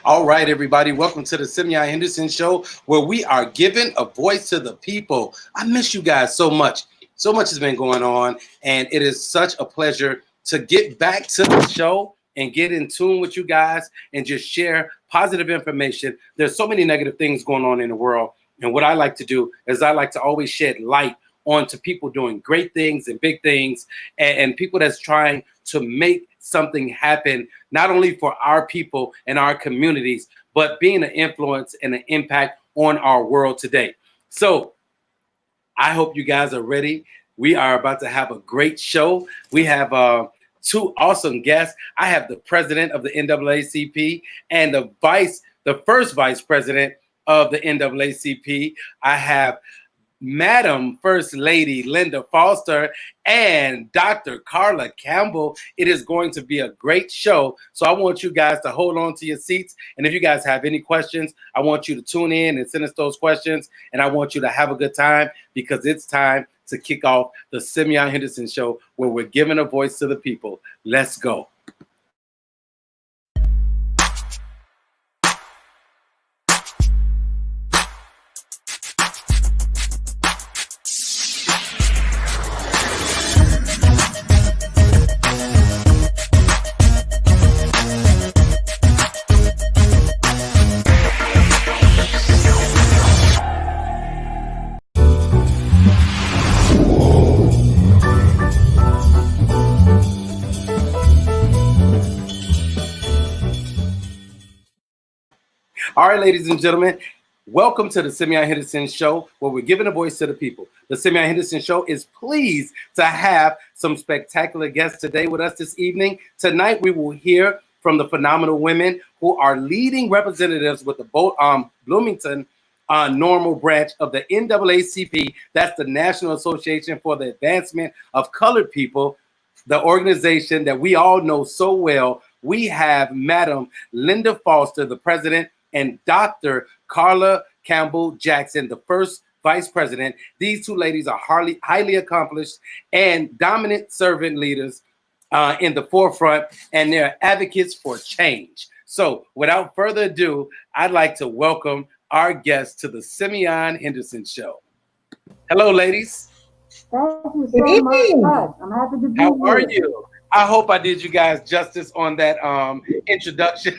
All right, everybody, welcome to the Simeon Henderson Show, where we are giving a voice to the people. I miss you guys so much. So much has been going on, and it is such a pleasure to get back to the show and get in tune with you guys and just share positive information. There's so many negative things going on in the world, and what I like to do is I like to always shed light onto people doing great things and big things, and people that's trying to make something happen, not only for our people and our communities, but being an influence and an impact on our world today. So I hope you guys are ready. We are about to have a great show. We have two awesome guests. I have the president of the NAACP and the first vice president of the NAACP. I have Madam First Lady Linda Foster and Dr. Carla Campbell. It is going to be a great show. So I want you guys to hold on to your seats. And if you guys have any questions, I want you to tune in and send us those questions. And I want you to have a good time because it's time to kick off the Simeon Henderson Show, where we're giving a voice to the people. Let's go. All right, ladies and gentlemen, welcome to the Simeon Henderson Show, where we're giving a voice to the people. The Simeon Henderson Show is pleased to have some spectacular guests today with us this evening. Tonight, we will hear from the phenomenal women who are leading representatives with the Bloomington Normal branch of the NAACP. That's the National Association for the Advancement of Colored People, the organization that we all know so well. We have Madam Linda Foster, the president, and Dr. Carla Campbell-Jackson, the first vice president. These two ladies are highly accomplished and dominant servant leaders in the forefront, and they're advocates for change. So without further ado, I'd like to welcome our guests to the Simeon Henderson Show. Hello, ladies. Thank you so much. I'm happy to be here. How are you? I hope I did you guys justice on that introduction.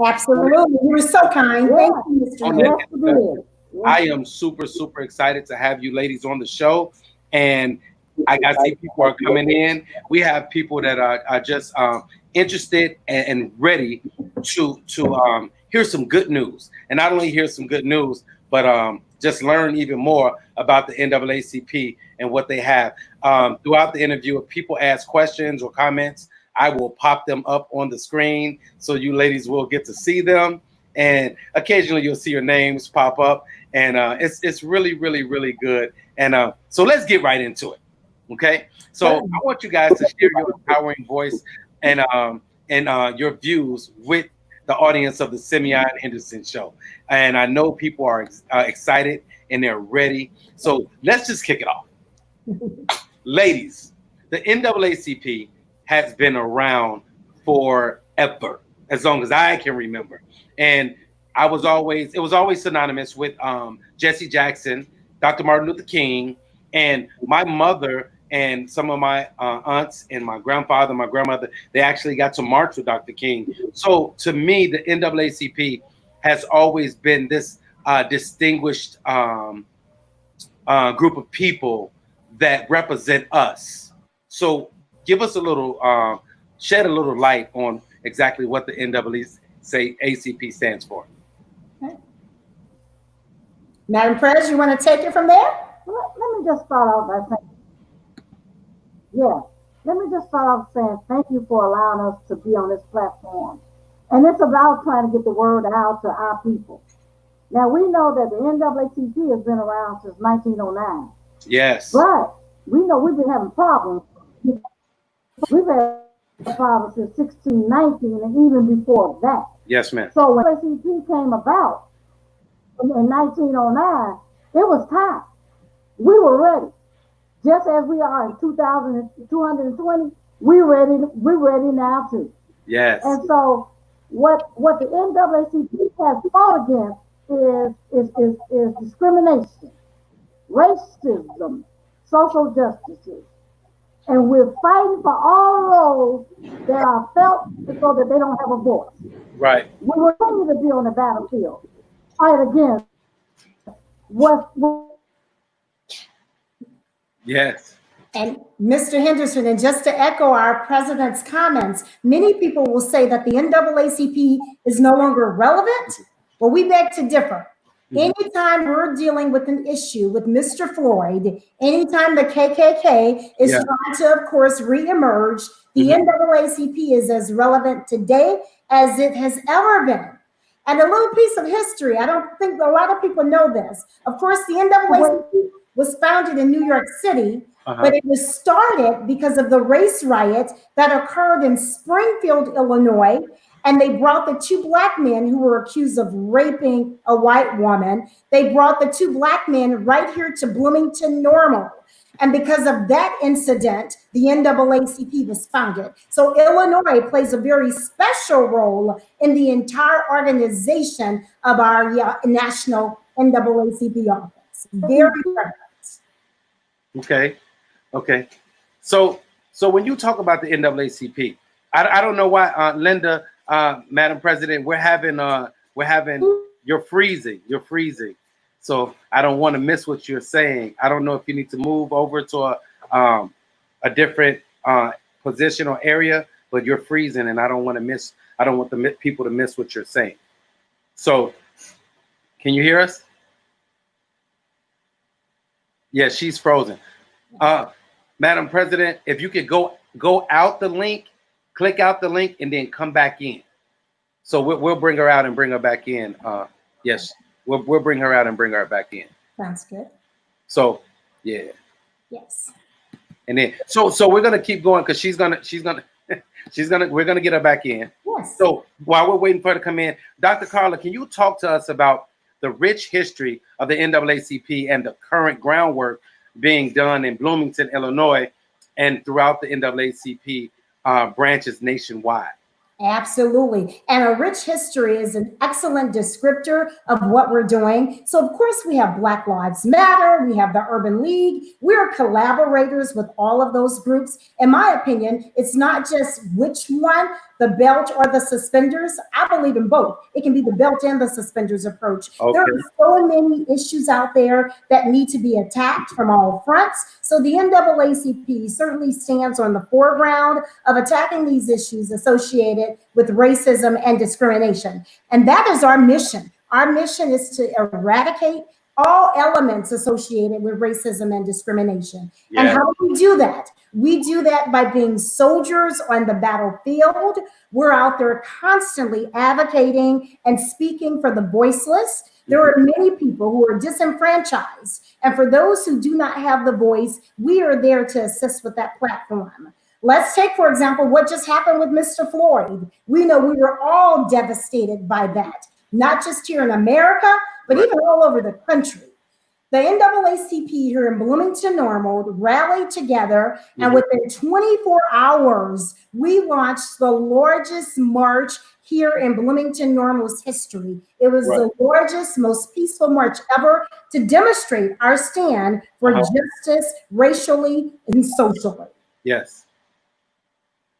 Absolutely. You were so kind. Thank you, Mr. I am super, super excited to have you ladies on the show. And I see people are coming in. We have people that are just interested and ready to hear some good news. And not only hear some good news, but just learn even more about the NAACP and what they have. Throughout the interview, if people ask questions or comments, I will pop them up on the screen so you ladies will get to see them. And occasionally you'll see your names pop up. And it's really, really, really good. And so let's get right into it. Okay. So I want you guys to share your empowering voice and your views with the audience of the Simeon Henderson Show. And I know people are excited and they're ready. So let's just kick it off. Ladies, the NAACP has been around forever, as long as I can remember. And it was always synonymous with Jesse Jackson, Dr. Martin Luther King, and my mother and some of my aunts and my grandfather, my grandmother, they actually got to march with Dr. King. So to me, the NAACP has always been this distinguished group of people that represent us. So give us a little, shed a little light on exactly what the NAACP stands for. Okay. Madam President, you want to take it from there? Let me just start off by saying, thank you for allowing us to be on this platform. And it's about trying to get the word out to our people. Now, we know that the NAACP has been around since 1909. Yes. But we know we've been having problems. We've had problems since 1619 and even before that. Yes, ma'am. So when NAACP came about in 1909, it was time. We were ready. Just as we are in 2220, we're ready now too. Yes. And so what the NAACP has fought against is discrimination, racism, social justices. And we're fighting for all those that are felt so that they don't have a voice. Right. We will continue to be on the battlefield, fight against what. Yes. And Mr. Henderson, and just to echo our president's comments, many people will say that the NAACP is no longer relevant. Well, we beg to differ. Anytime we're dealing with an issue with Mr. Floyd, anytime the KKK is trying to, of course, reemerge, the NAACP is as relevant today as it has ever been. And a little piece of history, I don't think a lot of people know this. Of course, the NAACP was founded in New York City, but it was started because of the race riot that occurred in Springfield, Illinois. And they brought the two black men who were accused of raping a white woman. They brought the two black men right here to Bloomington Normal. And because of that incident, the NAACP was founded. So Illinois plays a very special role in the entire organization of our national NAACP office. Very relevant. Okay. Okay. So when you talk about the NAACP, I don't know why, Linda, Madam President, we're having you're freezing. So I don't want to miss what you're saying. I don't know if you need to move over to a different position or area, but you're freezing, and I don't want the people to miss what you're saying. So can you hear us? Yeah, she's frozen. Madam President, if you could go out the link, click out the link, and then come back in. So we'll bring her out and bring her back in. Yes, we'll bring her out and bring her back in. Sounds good. So yeah. Yes. And then so we're gonna keep going because we're gonna get her back in. Yes. So while we're waiting for her to come in, Dr. Carla, can you talk to us about the rich history of the NAACP and the current groundwork being done in Bloomington, Illinois, and throughout the NAACP branches nationwide? Absolutely. And a rich history is an excellent descriptor of what we're doing. So, of course, we have Black Lives Matter. We have the Urban League. We're collaborators with all of those groups. In my opinion, it's not just which one, the belt or the suspenders. I believe in both. It can be the belt and the suspenders approach. Okay. There are so many issues out there that need to be attacked from all fronts. So the NAACP certainly stands on the foreground of attacking these issues associated with racism and discrimination. And that is our mission. Our mission is to eradicate all elements associated with racism and discrimination. Yeah. And how do we do that? We do that by being soldiers on the battlefield. We're out there constantly advocating and speaking for the voiceless. There are many people who are disenfranchised. And for those who do not have the voice, we are there to assist with that platform. Let's take, for example, what just happened with Mr. Floyd. We know we were all devastated by that, not just here in America, but even all over the country. The NAACP here in Bloomington Normal rallied together, and within 24 hours, we launched the largest march here in Bloomington Normal's history. It was the largest, most peaceful march ever to demonstrate our stand for justice, racially and socially. Yes.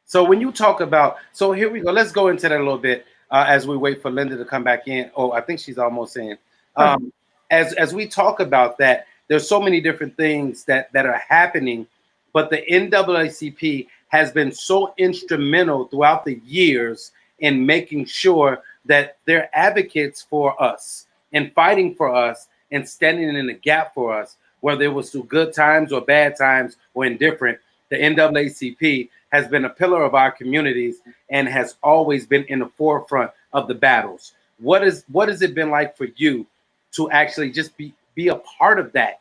So when you talk about, so here we go, let's go into that a little bit as we wait for Linda to come back in. Oh, I think she's almost in. As we talk about that, there's so many different things that are happening, but the NAACP has been so instrumental throughout the years in making sure that they're advocates for us and fighting for us and standing in the gap for us, whether it was through good times or bad times or indifferent. The NAACP has been a pillar of our communities and has always been in the forefront of the battles. What has it been like for you to actually just be a part of that?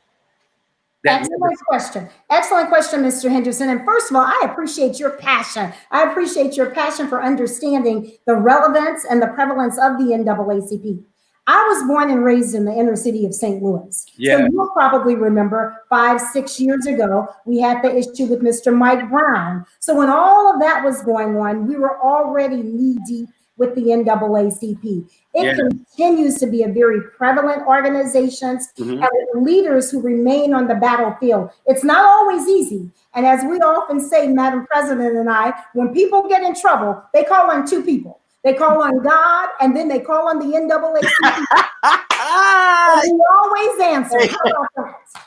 Excellent question. Excellent question, Mr. Henderson. And first of all, I appreciate your passion. I appreciate your passion for understanding the relevance and the prevalence of the NAACP. I was born and raised in the inner city of St. Louis. Yeah. So you'll probably remember 5-6 years ago, we had the issue with Mr. Mike Brown. So when all of that was going on, we were already knee deep with the NAACP. It Yeah. continues to be a very prevalent organization and with leaders who remain on the battlefield. It's not always easy. And as we often say, Madam President and I, when people get in trouble, they call on two people. They call on God, and then they call on the NAACP. And we always answer. How about that?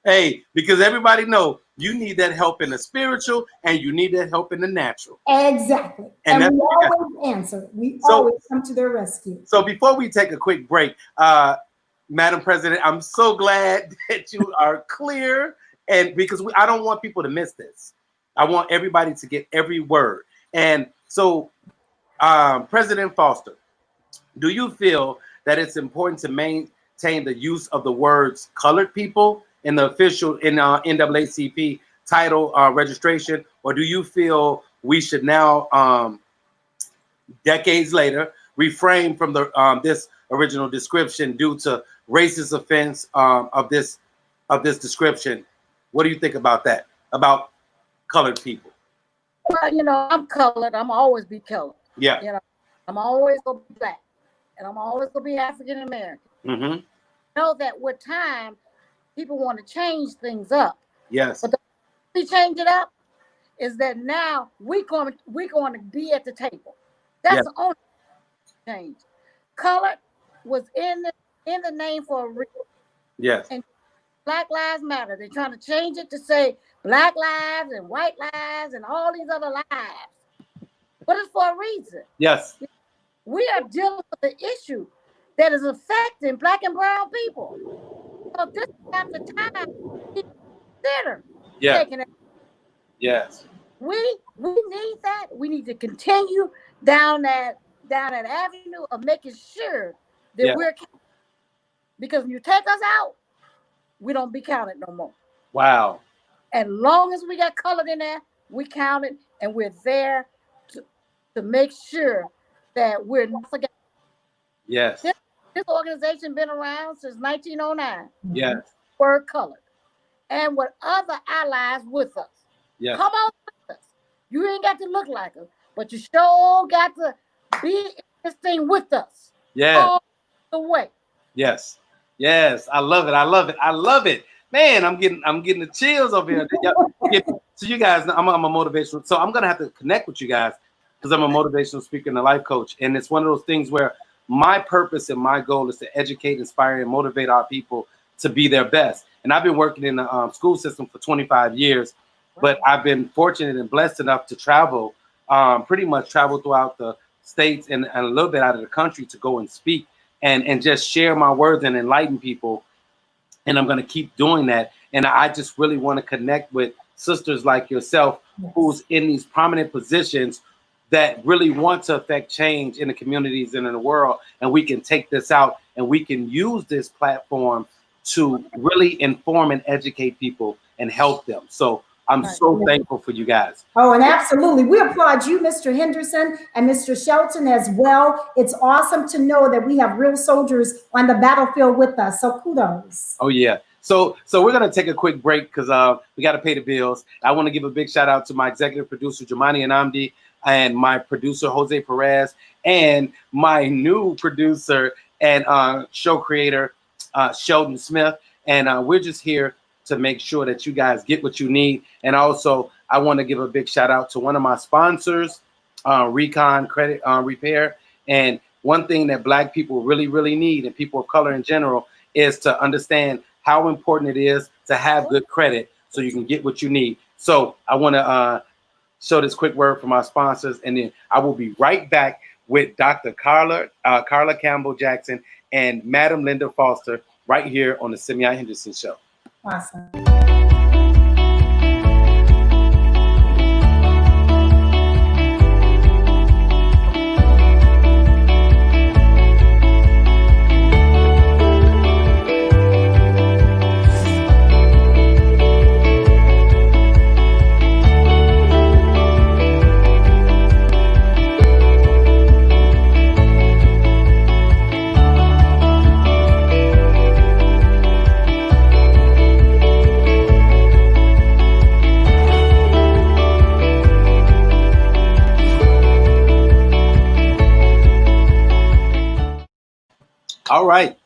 Hey, because everybody know you need that help in the spiritual and you need that help in the natural. Exactly. And we always answer. We always come to their rescue. So before we take a quick break, Madam President, I'm so glad that you are clear, and because I don't want people to miss this. I want everybody to get every word. And so, President Foster, do you feel that it's important to maintain the use of the words colored people in the official NAACP title registration, or do you feel we should now, decades later, refrain from the this original description due to racist offense of this description? What do you think about that? About colored people? Well, you know, I'm colored. I'm always be colored. Yeah. You know, I'm always gonna be black, and I'm always gonna be African American. Know that with time, people want to change things up. Yes. But the way we change it up is that now we're going to be at the table. That's the only change. Colored was in the name for a reason. Yes. And Black Lives Matter. They're trying to change it to say Black lives and white lives and all these other lives. But it's for a reason. Yes. We are dealing with the issue that is affecting Black and brown people. So this is not the time to consider taking it. Yes. We need that. We need to continue down that avenue of making sure that we're counted. Because when you take us out, we don't be counted no more. Wow. As long as we got colored in there, we counted, and we're there to make sure that we're not forgetting. Yes. This organization been around since 1909. Yes. We're colored. And with other allies with us. Yes. Come on with us. You ain't got to look like us, but you sure got to be in this thing with us. Yes. All the way. Yes. Yes. I love it. I love it. I love it. Man, I'm getting the chills over here. So you guys, I'm a motivational. So I'm gonna have to connect with you guys because I'm a motivational speaker and a life coach. And it's one of those things where my purpose and my goal is to educate, inspire, and motivate our people to be their best. And I've been working in the school system for 25 years, but I've been fortunate and blessed enough to travel, pretty much travel throughout the states and a little bit out of the country to go and speak and just share my words and enlighten people. And I'm going to keep doing that. And I just really want to connect with sisters like yourself, who's in these prominent positions that really want to affect change in the communities and in the world. And we can take this out and we can use this platform to really inform and educate people and help them. So I'm so thankful for you guys. Oh, and absolutely. We applaud you, Mr. Henderson, and Mr. Shelton as well. It's awesome to know that we have real soldiers on the battlefield with us. So kudos. Oh, yeah. So we're going to take a quick break because we got to pay the bills. I want to give a big shout out to my executive producer, Jamani Anamdi, and my producer, Jose Perez, and my new producer and show creator, Sheldon Smith. And we're just here to make sure that you guys get what you need. And also, I want to give a big shout out to one of my sponsors, Recon Credit Repair. And one thing that Black people really, really need, and people of color in general, is to understand how important it is to have good credit so you can get what you need. So I want to show this quick word from our sponsors, and then I will be right back with Dr. Carla Campbell-Jackson and Madam Linda Foster right here on the Simeon Henderson Show. Awesome. All right.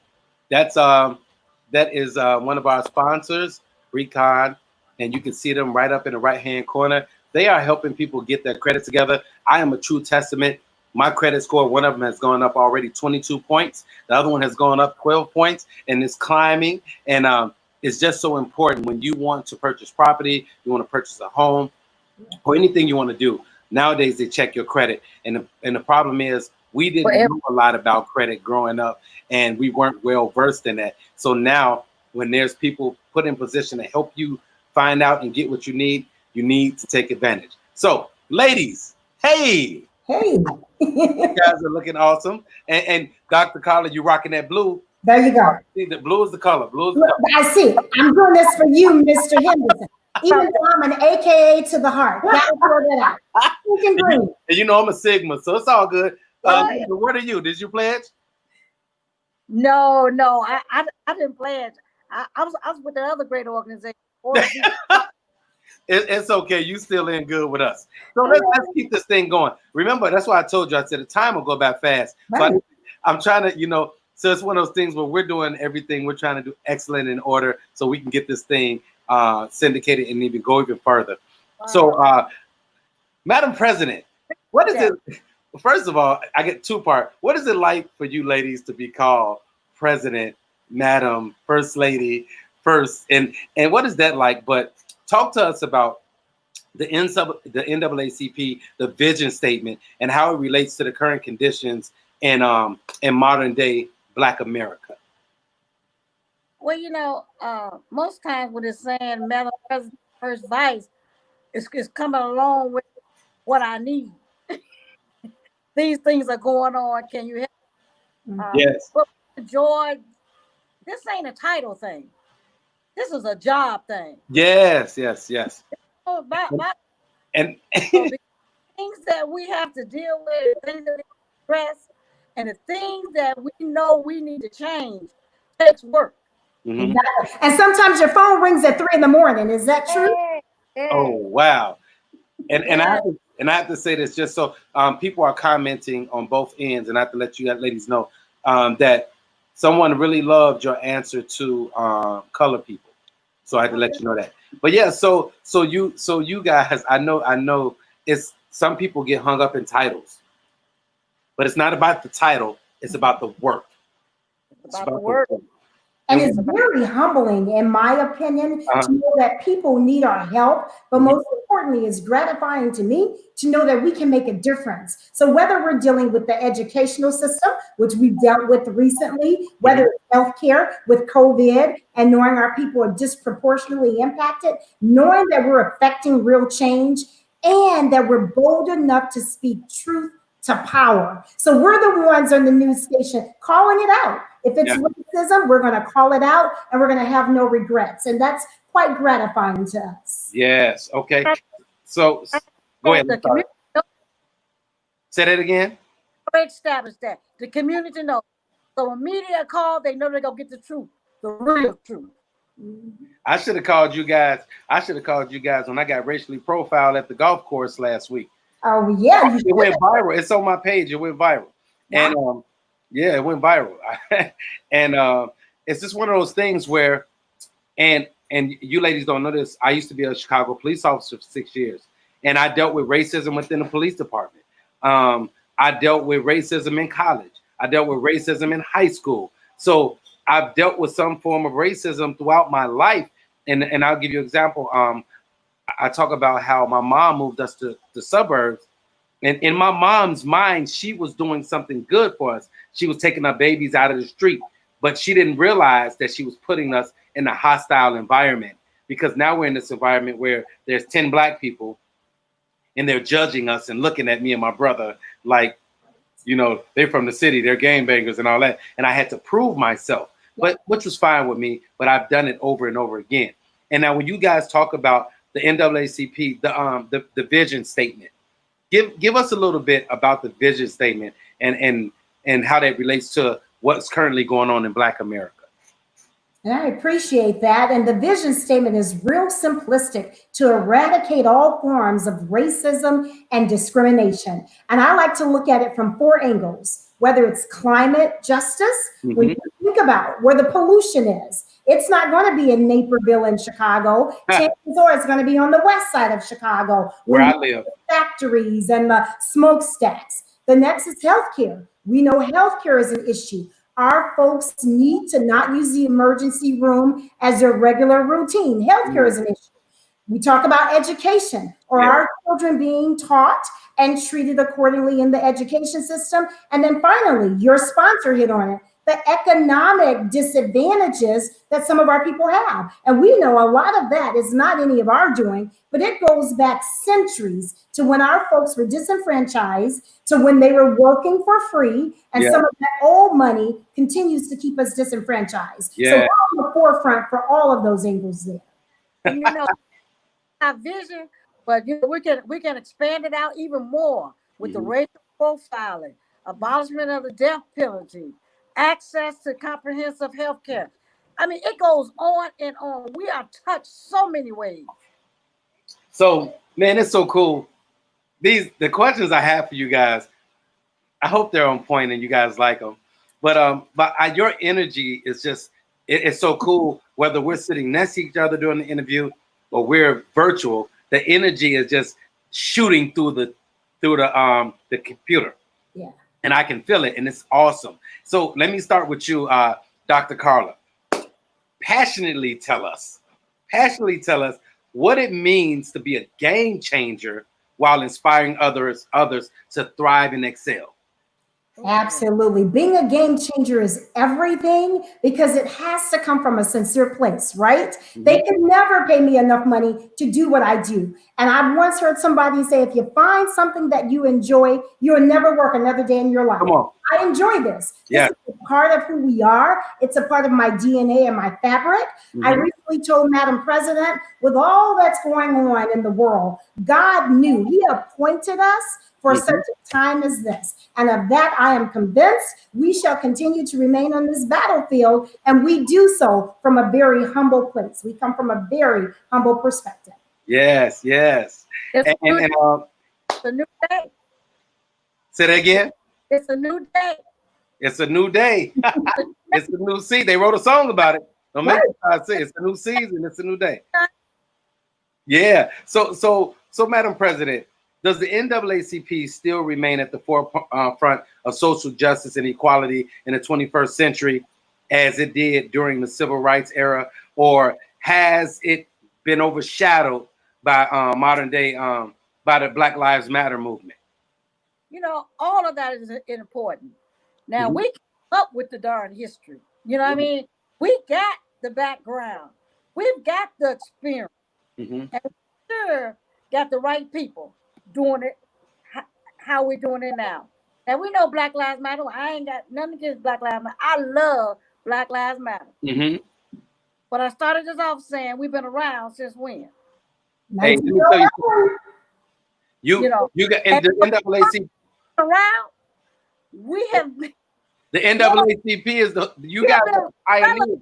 That's that is one of our sponsors, Recon, and you can see them right up in the right-hand corner. They are helping people get their credit together. I am a true testament. My credit score, one of them has gone up already 22 points. The other one has gone up 12 points and it's climbing. And it's just so important when you want to purchase property, you want to purchase a home, or anything you want to do. Nowadays, they check your credit. And the problem is we didn't know a lot about credit growing up, and we weren't well versed in that. So now when there's people put in position to help you find out and get what you need to take advantage. So ladies, hey, you guys are looking awesome. And Dr. Carla, you rocking that blue. There you go. See, the blue is the color. Blue is the color. I see. I'm doing this for you, Mr. Henderson. Even though I'm an AKA to the heart. Gotta throw that out. And you know I'm a Sigma, so it's all good. What are you? Did you pledge? No, I didn't pledge. I was with the other great organization. It's okay. You still in good with us. So let's keep this thing going. Remember, that's why I told you. I said the time will go by fast. Right. So I'm trying to, so it's one of those things where we're doing everything. We're trying to do excellent in order so we can get this thing syndicated and even go even further. Wow. So, Madam President, what is it? First of all, I get two-part. What is it like for you ladies to be called President, Madam, First Lady, First, and what is that like? But talk to us about the NAACP, the vision statement, and how it relates to the current conditions in modern day Black America. Well, most times when it's saying Madam President, First Vice, it's coming along with what I need. These things are going on. Can you help? Yes. But George, this ain't a title thing. This is a job thing. Yes. And the things that we have to deal with, things that we stress, and the things that we know we need to change takes work. Mm-hmm. Exactly. And sometimes your phone rings at 3 a.m. Is that true? Yeah. Oh wow! And I have to say this just so people are commenting on both ends, and I have to let you ladies know that someone really loved your answer to color people. So I had to let you know that. But yeah, so you guys, I know it's some people get hung up in titles, but it's not about the title; it's about the work. It's about the work. And it's very humbling, in my opinion, to know that people need our help. But most importantly, it's gratifying to me to know that we can make a difference. So whether we're dealing with the educational system, which we've dealt with recently, whether it's healthcare with COVID and knowing our people are disproportionately impacted, knowing that we're affecting real change and that we're bold enough to speak truth to power. So we're the ones on the news station calling it out. If it's racism, we're going to call it out and we're going to have no regrets. And that's quite gratifying to us. Yes. Okay. So go ahead. Say that again. Establish that. The community knows. So when media call, they know they're going to get the truth, the real truth. I should have called you guys. When I got racially profiled at the golf course last week. Oh, yeah. It went viral. It's on my page. It went viral. And it went viral. And it's just one of those things where, and you ladies don't know this, I used to be a Chicago police officer for 6 years. And I dealt with racism within the police department. I dealt with racism in college. I dealt with racism in high school. So I've dealt with some form of racism throughout my life. And I'll give you an example. I talk about how my mom moved us to the suburbs. And in my mom's mind, she was doing something good for us. She was taking our babies out of the street, but she didn't realize that she was putting us in a hostile environment, because now we're in this environment where there's 10 Black people and they're judging us and looking at me and my brother like, they're from the city, they're gangbangers and all that. And I had to prove myself, which was fine with me, but I've done it over and over again. And now when you guys talk about the NAACP, the vision statement, give us a little bit about the vision statement and how that relates to what's currently going on in Black America. And I appreciate that. And the vision statement is real simplistic: to eradicate all forms of racism and discrimination. And I like to look at it from 4 angles. whether it's climate justice, when you think about where the pollution is, it's not going to be in Naperville in Chicago. Chances are it's going to be on the west side of Chicago, where I live. Factories and the smokestacks. The next is healthcare. We know healthcare is an issue. Our folks need to not use the emergency room as their regular routine. Healthcare is an issue. We talk about education, or our children being taught and treated accordingly in the education system. And then finally, your sponsor hit on it, the economic disadvantages that some of our people have. And we know a lot of that is not any of our doing, but it goes back centuries to when our folks were disenfranchised, to when they were working for free, and some of that old money continues to keep us disenfranchised. So we're on the forefront for all of those angles there. You know, our vision, but you know, we can expand it out even more with the racial profiling, abolishment of the death penalty, access to comprehensive health care. I mean, it goes on and on. We are touched so many ways. So, man, it's so cool. The questions I have for you guys, I hope they're on point and you guys like them. But your energy is just, it's so cool. Whether we're sitting next to each other during the interview or we're virtual, the energy is just shooting through the computer. Yeah. And I can feel it, and it's awesome. So let me start with you, Dr. Carla. Passionately tell us what it means to be a game changer while inspiring others to thrive and excel. Absolutely. Being a game changer is everything, because it has to come from a sincere place, right? They can never pay me enough money to do what I do. And I once heard somebody say, if you find something that you enjoy, you'll never work another day in your life. Come on. I enjoy this. Yeah. This is a part of who we are. It's a part of my DNA and my fabric. I recently told Madam President, with all that's going on in the world, God knew He appointed us for such a time as this. And of that, I am convinced we shall continue to remain on this battlefield. And we do so from a very humble place. We come from a very humble perspective. Yes. It's a new day. Say that again. It's a new day. It's a new day. It's a new season. They wrote a song about it. Don't make it I say it's a new season. It's a new day. Yeah. So, Madam President, does the NAACP still remain at the forefront of social justice and equality in the 21st century as it did during the civil rights era, or has it been overshadowed by modern day by the Black Lives Matter movement? You know, all of that is important. Now we come up with the darn history. You know what I mean? We got the background. We've got the experience. And we sure got the right people doing it how we're doing it now. And we know Black Lives Matter. I ain't got nothing against Black Lives Matter. I love Black Lives Matter. But I started this off saying we've been around since when? Hey, let me tell you, you got in the NAACP around. We have the NAACP is you guys are pioneers.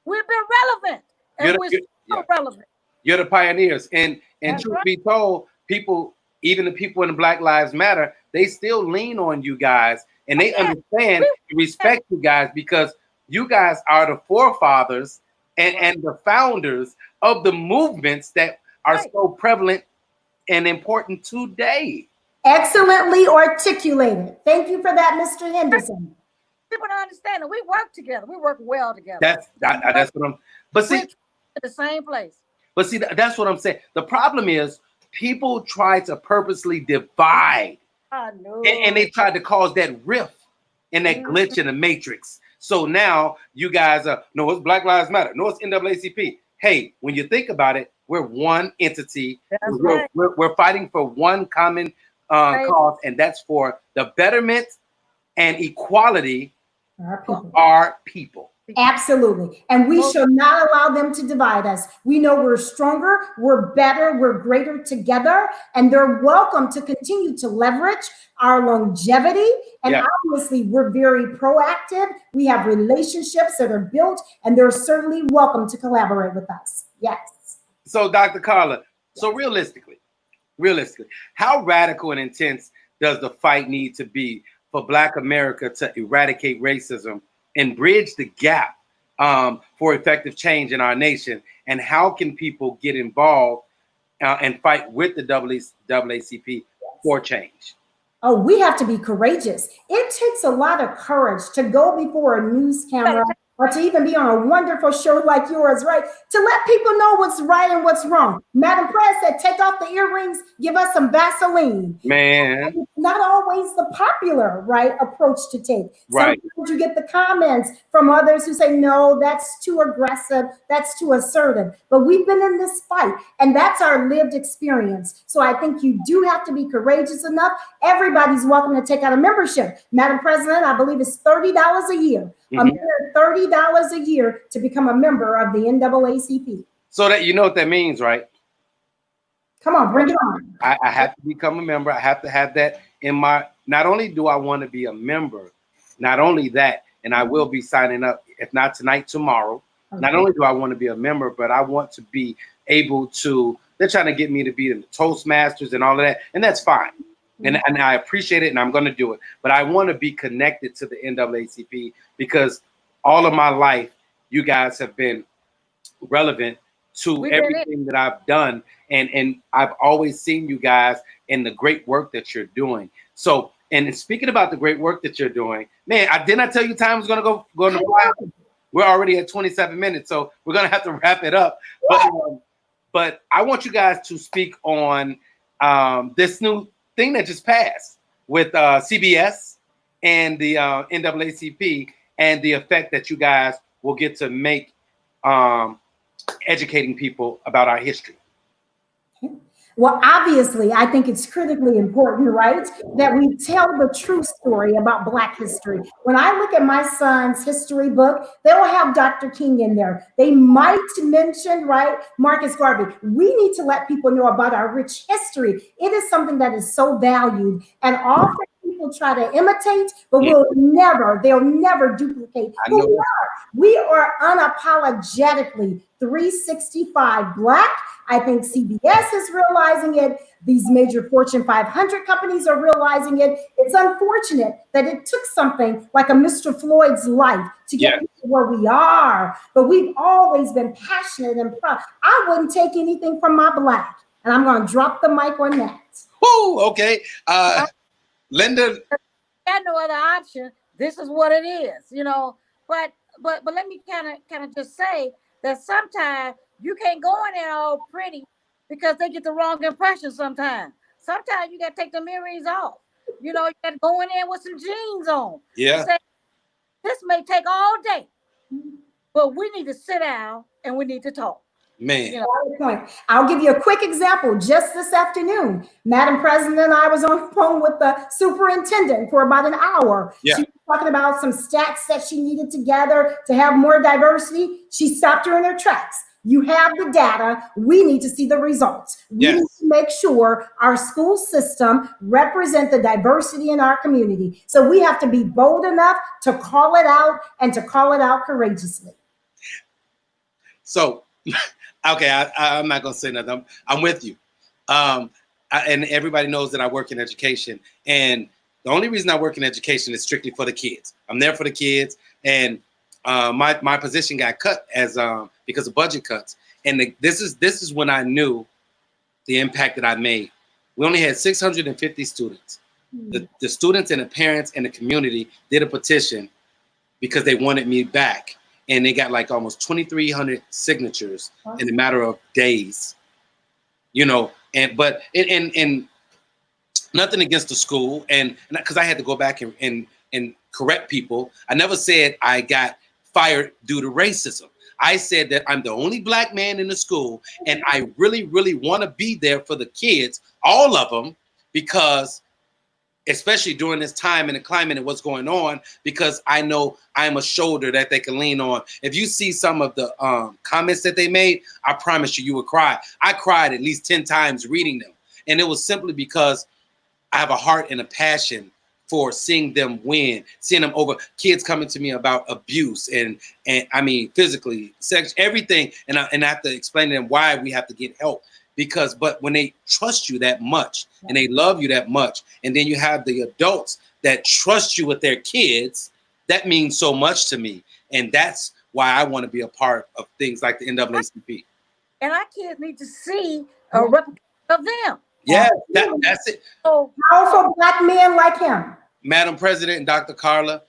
We've been relevant, and we're still relevant. You're the pioneers, and truth be told, people, even the people in the Black Lives Matter, they still lean on you guys, and they understand and respect you guys, because you guys are the forefathers and the founders of the movements that are so prevalent and important today. Excellently articulated. Thank you for that, Mr. Henderson. People don't understand that we work together. We work well together. That's what I'm. But see, we're at the same place. But see, that's what I'm saying. The problem is people try to purposely divide, and they try to cause that rift and that glitch in the matrix. So now you guys are no, it's Black Lives Matter. No, it's NAACP. Hey, when you think about it, we're one entity. We're fighting for one common cause, and that's for the betterment and equality of our people. Absolutely. And we shall not allow them to divide us. We know we're stronger, we're better, we're greater together, and they're welcome to continue to leverage our longevity. And obviously, we're very proactive. We have relationships that are built, and they're certainly welcome to collaborate with us. Yes. So, Dr. Carla, so realistically, how radical and intense does the fight need to be for Black America to eradicate racism and bridge the gap for effective change in our nation? And how can people get involved and fight with the NAACP for change? Oh, we have to be courageous. It takes a lot of courage to go before a news camera or to even be on a wonderful show like yours, right? To let people know what's right and what's wrong. Madam Press said, take off the earrings, give us some Vaseline. Man. It's not always the popular, right, approach to take. Right. Sometimes you get the comments from others who say, no, that's too aggressive, that's too assertive. But we've been in this fight, and that's our lived experience. So I think you do have to be courageous enough. Everybody's welcome to take out a membership. Madam President, I believe it's $30 a year. $30 a year to become a member of the NAACP. So that you know what that means, right? Come on, bring it on. I have to become a member. I have to have that in my, not only do I want to be a member, not only that, and I will be signing up, if not tonight, tomorrow. Okay. Not only do I want to be a member, but I want to be able to, they're trying to get me to be in the Toastmasters and all of that, and that's fine. And I appreciate it, and I'm going to do it. But I want to be connected to the NAACP because all of my life, you guys have been relevant to everything that I've done. And I've always seen you guys in the great work that you're doing. So, and speaking about the great work that you're doing, man, didn't I tell you time was going to go fly? We're already at 27 minutes, so we're going to have to wrap it up. But I want you guys to speak on this new thing that just passed with CBS and the NAACP and the effect that you guys will get to make educating people about our history. Well, obviously, I think it's critically important, right, that we tell the true story about Black history. When I look at my son's history book, they will have Dr. King in there. They might mention, right, Marcus Garvey. We need to let people know about our rich history. It is something that is so valued, and often people try to imitate, but they'll never duplicate who we are. We are unapologetically 365 Black. I think CBS is realizing it. These major Fortune 500 companies are realizing it. It's unfortunate that it took something like a Mr. Floyd's life to get to where we are. But we've always been passionate and proud. I wouldn't take anything from my Black. And I'm going to drop the mic on that. Woo, okay. Linda. Had no other option. This is what it is, you know. But let me kind of just say that sometimes you can't go in there all pretty because they get the wrong impression sometimes. Sometimes you got to take the earrings off. You know, you got to go in there with some jeans on. Yeah. Say, this may take all day, but we need to sit down and we need to talk. Man. You know? I'll give you a quick example. Just this afternoon, Madam President and I was on the phone with the superintendent for about an hour. Yeah. She was talking about some stats that she needed to gather to have more diversity. She stopped her in her tracks. You have the data. We need to see the results. We need to make sure our school system represent the diversity in our community. So we have to be bold enough to call it out and to call it out courageously. So, okay, I'm not going to say nothing. I'm with you. And everybody knows that I work in education. And the only reason I work in education is strictly for the kids. I'm there for the kids. And my position got cut as because of budget cuts, and this is when I knew the impact that I made. We only had 650 students. The students and the parents and the community did a petition because they wanted me back, and they got like almost 2,300 signatures in a matter of days. You know, and nothing against the school, and because I had to go back and correct people. I never said I got fired due to racism. I said that I'm the only Black man in the school, and I really, really want to be there for the kids, all of them, because especially during this time and the climate and what's going on, because I know I'm a shoulder that they can lean on. If you see some of the comments that they made, I promise you would cry. I cried at least 10 times reading them. And it was simply because I have a heart and a passion for seeing them win, seeing them over, kids coming to me about abuse and I mean, physically, sex, everything. And I have to explain to them why we have to get help. because, but when they trust you that much and they love you that much, and then you have the adults that trust you with their kids, that means so much to me. And that's why I want to be a part of things like the NAACP. And our kids need to see a replication of them. Yeah, that's it. So powerful Black men like him. Madam President and Dr. Carla,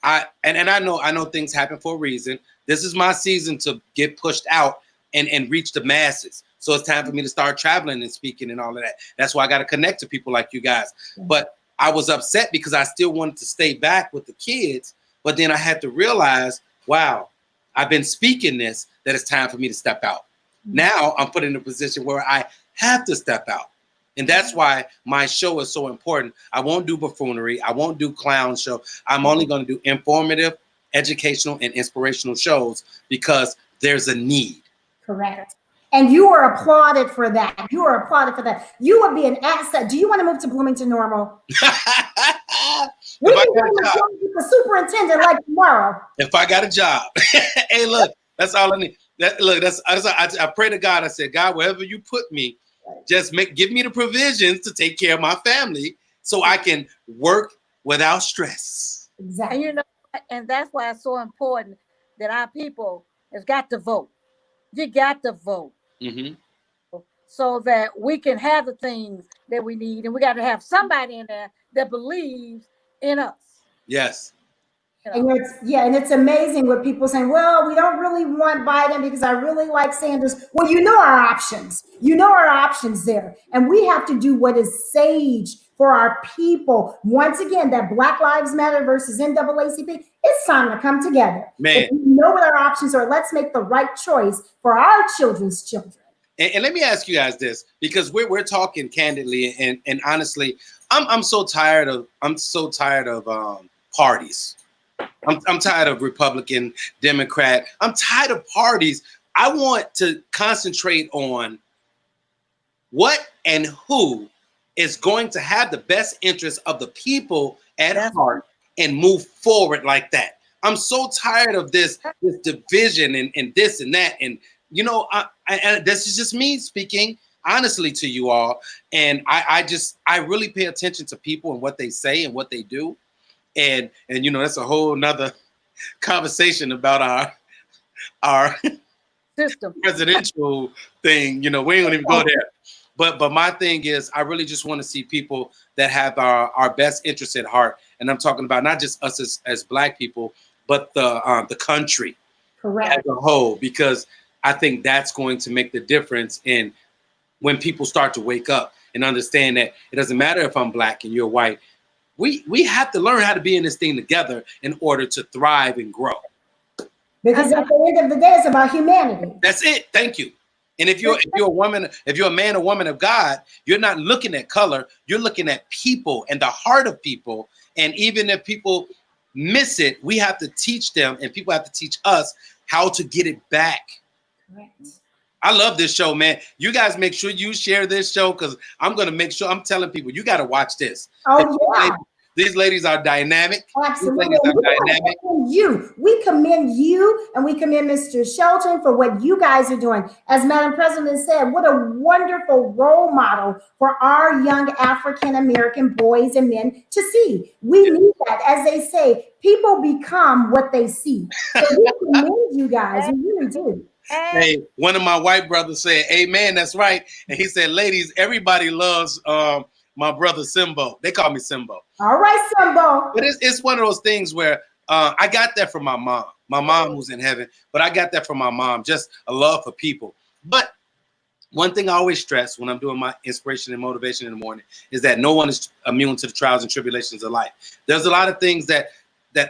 I know things happen for a reason. This is my season to get pushed out and reach the masses. So it's time for me to start traveling and speaking and all of that. That's why I got to connect to people like you guys. But I was upset because I still wanted to stay back with the kids. But then I had to realize, wow, I've been speaking this, that it's time for me to step out. Now I'm put in a position where I have to step out. And that's why my show is so important. I won't do buffoonery. I won't do clown show. I'm only going to do informative, educational, and inspirational shows because there's a need. Correct. And you are applauded for that. You are applauded for that. You would be an asset. Do you want to move to Bloomington Normal? We need the superintendent like tomorrow. If I got a job. Hey, look, that's all I need. I pray to God. I said, God, wherever you put me, just give me the provisions to take care of my family so I can work without stress. Exactly. And you know, and that's why it's so important that our people has got to vote. You got to vote. Mm-hmm. so that we can have the things that we need. And we got to have somebody in there that believes in us. Yes. And it's amazing what people saying, well, we don't really want Biden because I really like Sanders. Well, you know our options. You know our options there. And we have to do what is sage for our people. Once again, that Black Lives Matter versus NAACP, it's time to come together. Man. If we know what our options are, let's make the right choice for our children's children. And let me ask you guys this, because we're talking candidly and honestly, I'm so tired of parties. I'm tired of Republican, Democrat. I'm tired of parties. I want to concentrate on what and who is going to have the best interest of the people at heart and move forward like that. I'm so tired of this division and this and that. And, you know, and this is just me speaking honestly to you all. And I really pay attention to people and what they say and what they do. And you know, that's a whole nother conversation about our system presidential thing. You know, we ain't gonna even go there. But my thing is, I really just want to see people that have our best interests at heart. And I'm talking about not just us as Black people, but the country as a whole, because I think that's going to make the difference in when people start to wake up and understand that it doesn't matter if I'm Black and you're white. We have to learn how to be in this thing together in order to thrive and grow. Because at the end of the day, it's about humanity. That's it. Thank you. And if you're a woman, if you're a man or woman of God, you're not looking at color. You're looking at people and the heart of people. And even if people miss it, we have to teach them, and people have to teach us how to get it back. Correct. I love this show, man. You guys make sure you share this show, because I'm going to make sure I'm telling people, you got to watch this. Oh, yeah. These ladies are dynamic. Absolutely. These ladies are dynamic. We commend you, and we commend Mr. Shelton for what you guys are doing. As Madam President said, what a wonderful role model for our young African-American boys and men to see. We need that. As they say, people become what they see. So we commend you guys. We really do. Hey, one of my white brothers said, amen, that's right. And he said, ladies, everybody loves my brother Simbo. They call me Simbo. All right, Simbo. But it's one of those things where I got that from my mom. My mom who's in heaven, but I got that from my mom, just a love for people. But one thing I always stress when I'm doing my inspiration and motivation in the morning is that no one is immune to the trials and tribulations of life. There's a lot of things that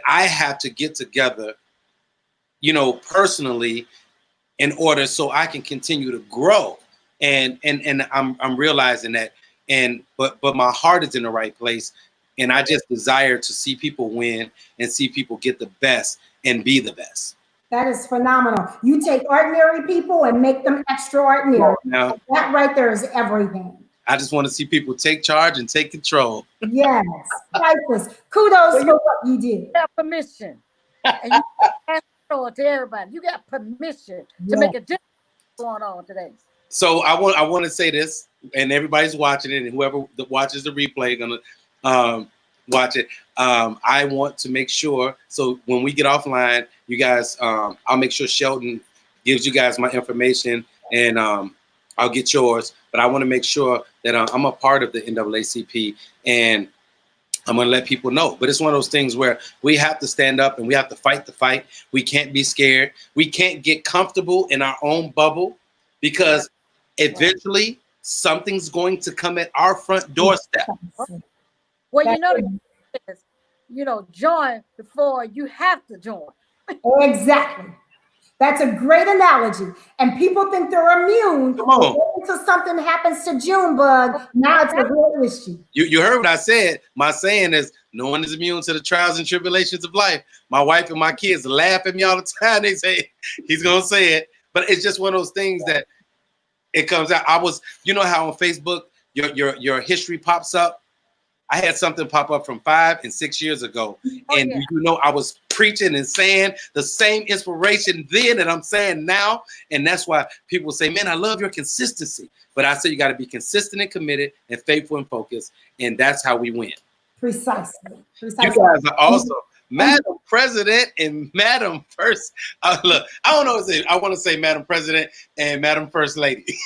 I have to get together, you know, personally, in order so I can continue to grow. And I'm realizing that. But my heart is in the right place. And I just desire to see people win and see people get the best and be the best. That is phenomenal. You take ordinary people and make them extraordinary. Now, that right there is everything. I just want to see people take charge and take control. Yes, priceless. Kudos for what you did. You got permission. And you ask to everybody. You got permission to make a difference going on today. So I want to say this, and everybody's watching it, and whoever watches the replay gonna watch it. I want to make sure. So when we get offline, you guys, I'll make sure Sheldon gives you guys my information, and I'll get yours. But I want to make sure that I'm a part of the NAACP, and I'm going to let people know. But it's one of those things where we have to stand up and we have to fight the fight. We can't be scared. We can't get comfortable in our own bubble, because eventually something's going to come at our front doorstep. Well, join before you have to join. Exactly. That's a great analogy. And people think they're immune until something happens to Junebug. Now it's a real issue. You heard what I said. My saying is, no one is immune to the trials and tribulations of life. My wife and my kids laugh at me all the time. They say, he's going to say it. But it's just one of those things that it comes out. You know how on Facebook, your history pops up? I had something pop up from 5 and 6 years ago. I was preaching and saying the same inspiration then that I'm saying now. And that's why people say, man, I love your consistency. But I say you got to be consistent and committed and faithful and focused. And that's how we win. Precisely. You guys are awesome. Madam President and Madam First. Look, I don't know what to say. I want to say Madam President and Madam First Lady.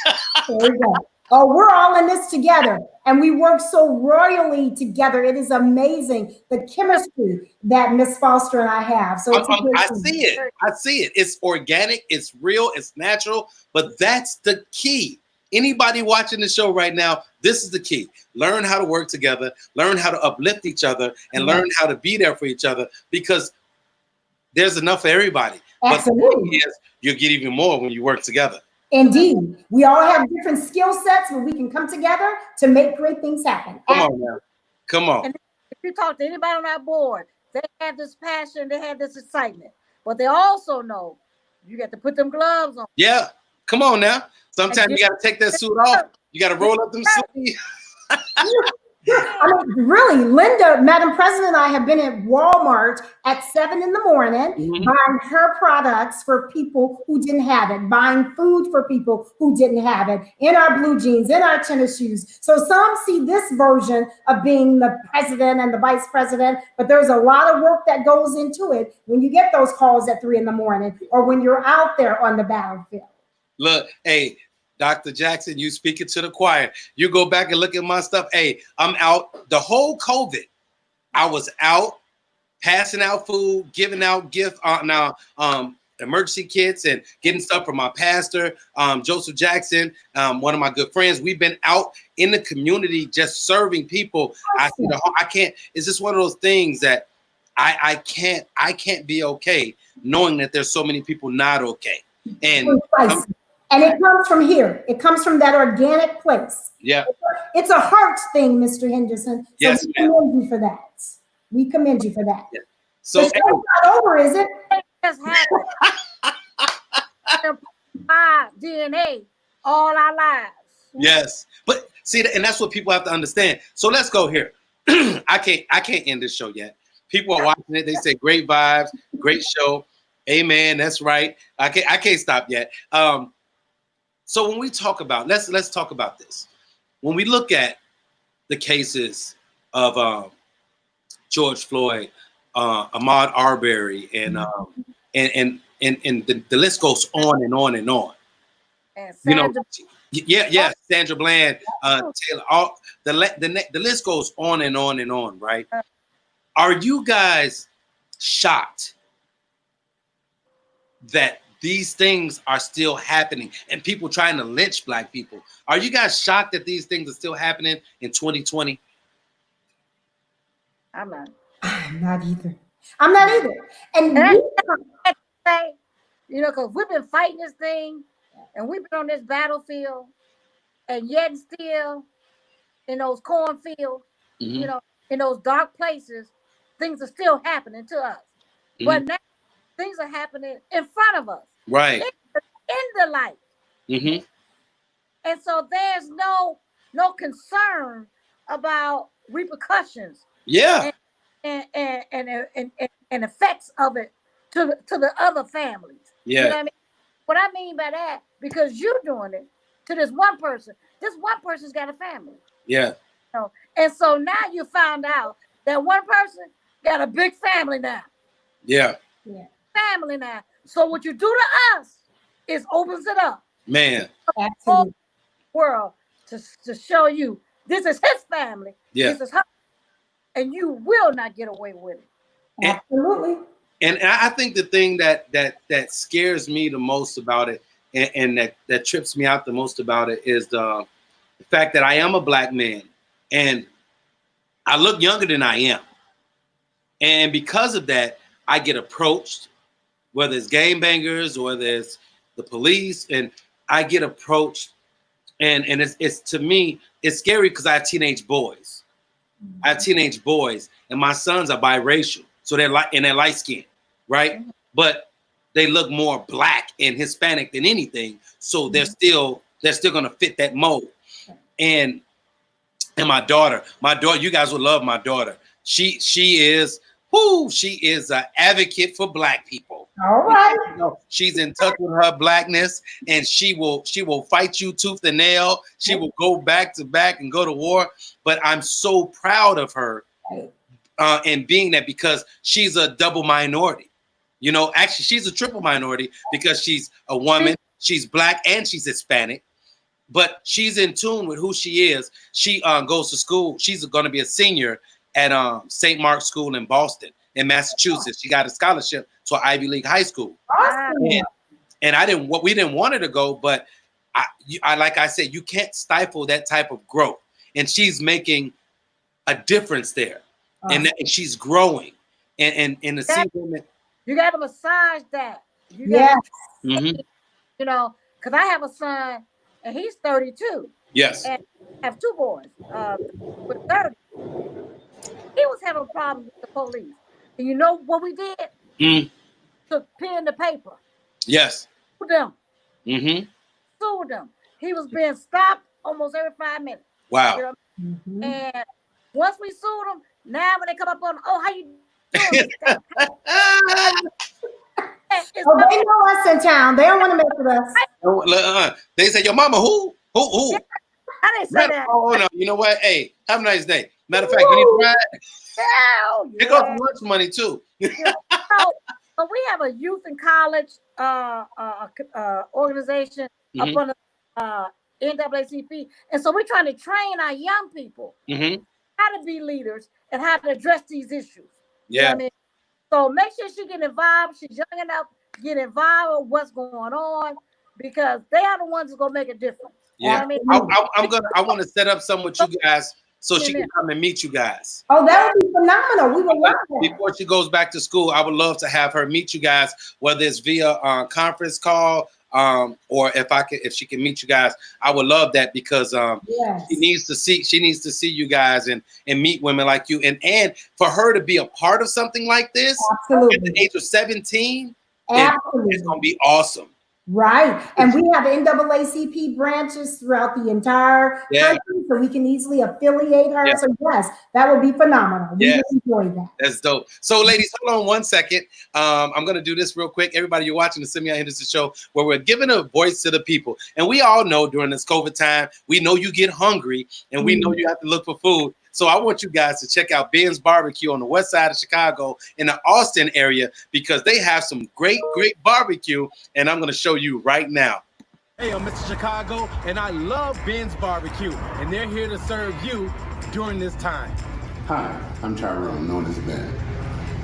There we go. Oh, we're all in this together, and we work so royally together. It is amazing, the chemistry that Miss Foster and I have. So I see it. I see it. It's organic. It's real. It's natural. But that's the key. Anybody watching the show right now, this is the key. Learn how to work together. Learn how to uplift each other, and learn how to be there for each other, because there's enough for everybody. Absolutely. But the thing is, you'll get even more when you work together. Indeed. We all have different skill sets where we can come together to make great things happen. Come on now. Come on. And if you talk to anybody on our board, they have this passion, they have this excitement. But they also know you got to put them gloves on. Yeah. Come on now. Sometimes you got to take that suit off. You got to roll up them sleeves. I mean, really, Linda, Madam President, and I have been at Walmart at 7 in the morning, buying her products for people who didn't have it, buying food for people who didn't have it, in our blue jeans, in our tennis shoes. So some see this version of being the president and the vice president, but there's a lot of work that goes into it when you get those calls at 3 in the morning or when you're out there on the battlefield. Look, hey, Dr. Jackson, you speaking to the choir. You go back and look at my stuff. Hey, I'm out. The whole COVID, I was out passing out food, giving out gifts, emergency kits, and getting stuff from my pastor, Joseph Jackson, one of my good friends. We've been out in the community just serving people. I can't. It's just one of those things that I can't be okay knowing that there's so many people not okay. And it comes from here. It comes from that organic place. Yeah. It's a heart thing, Mr. Henderson. So yes, we commend you for that. We commend you for that. Yeah. So it's not over, is it? It just happened. My DNA all our lives. Yes. But see, and that's what people have to understand. So let's go here. I can't end this show yet. People are watching it. They say great vibes, great show. Amen. That's right. I can't stop yet. So when we talk about, let's talk about this. When we look at the cases of George Floyd, Ahmaud Arbery, and the list goes on and on and on. And Sandra Bland, Taylor, the list goes on and on and on, right? Are you guys shocked that these things are still happening and people trying to lynch Black people? Are you guys shocked that these things are still happening in 2020? I'm not. I'm not either. I'm not either. And because we've been fighting this thing and we've been on this battlefield, and yet still in those cornfields, in those dark places, things are still happening to us. But now things are happening in front of us, right? In the light, and so there's no concern about repercussions, and effects of it to the other families. Yeah, you know what I mean? What I mean by that, because you're doing it, to this one person. This one person's got a family. Yeah. And so now you found out that one person got a big family now. Yeah. Family now. So what you do to us is opens it up. Man. Absolutely. World to show you this is his family. Yeah. This is her. And you will not get away with it. Absolutely. And I think the thing that scares me the most about it, and that trips me out the most about it, is the fact that I am a black man and I look younger than I am. And because of that, I get approached, whether it's gangbangers or whether it's the police, and I get approached, and it's to me, it's scary because I have teenage boys. I have teenage boys, and my sons are biracial, so they're light skinned, right? But they look more black and Hispanic than anything, so they're still gonna fit that mold. And my daughter, you guys will love my daughter. She is an advocate for black people. All right. You know, she's in touch with her blackness, and she will fight you tooth and nail. She will go back to back and go to war. But I'm so proud of her and being that, because she's a double minority. You know, actually, she's a triple minority because she's a woman, she's black, and she's Hispanic. But she's in tune with who she is. She goes to school. She's going to be a senior at St. Mark's School in Boston, in Massachusetts. She got a scholarship to Ivy League high school. Awesome. And we didn't want her to go, but I like I said, you can't stifle that type of growth. And she's making a difference there, and she's growing. And the see women, you got to massage that. Yes. You know, because I have a son, and he's 32. Yes. And I have two boys with 30. He was having problems with the police. And you know what we did? Took pen to paper. Yes. Sued them. Mm-hmm. Sued them. He was being stopped almost every 5 minutes. Wow. You know? And once we sued them, now when they come up on, how you doing? They know us in town. They don't want to mess with us. They say, your mama who? I didn't say that. Oh, no. You know what? Hey, have a nice day. Matter of fact, you need to ride. It goes for lunch money too. So we have a youth and college organization up on the NAACP, and so we're trying to train our young people how to be leaders and how to address these issues. Yeah. You know what I mean? So make sure she get involved. She's young enough to get involved with what's going on, because they are the ones that's gonna make a difference. Yeah. You know what I mean? I want to set up something with you guys so she can come and meet you guys. Oh, that would be phenomenal. We would love that. Before she goes back to school, I would love to have her meet you guys, whether it's via conference call, or if she can meet you guys. I would love that, because she needs to see you guys and meet women like you, and for her to be a part of something like this at the age of 17, it's gonna be awesome. Right. And we have NAACP branches throughout the entire country, so we can easily affiliate her. So yes, that would be phenomenal. We would enjoy that. That's dope. So ladies, hold on 1 second. I'm going to do this real quick. Everybody, you're watching the Simeon Henderson Show, where we're giving a voice to the people. And we all know during this COVID time, we know you get hungry, and we know you have to look for food. So I want you guys to check out Ben's Barbecue on the west side of Chicago in the Austin area, because they have some great barbecue, and I'm going to show you right now. Hey, I'm Mr. Chicago, and I love Ben's Barbecue, and they're here to serve you during this time. Hi, I'm Tyrone, known as Ben.